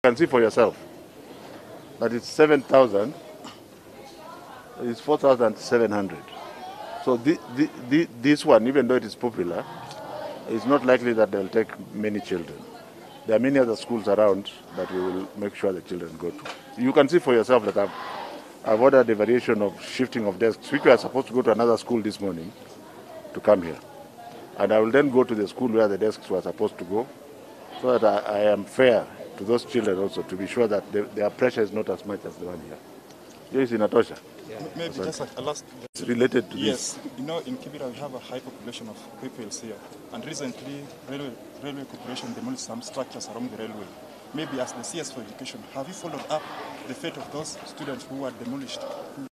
You can see for yourself that it's 7,000, it's 4,700. So this one, even though it is popular, it's not likely that they'll take many children. There are many other schools around that we will make sure the children go to. You can see for yourself that I've ordered a variation of shifting of desks, which we are supposed to go to another school this morning to come here. And I will then go to the school where the desks were supposed to go, so that I am fair to those children also, to be sure that their pressure is not as much as the one here. Yes, in Atosha. Yeah. Maybe just a last... It's related to this. Yes, you know, in Kibera we have a high population of pupils here, and recently Railway Corporation demolished some structures along the railway. Maybe as the CS for Education, have you followed up the fate of those students who were demolished, who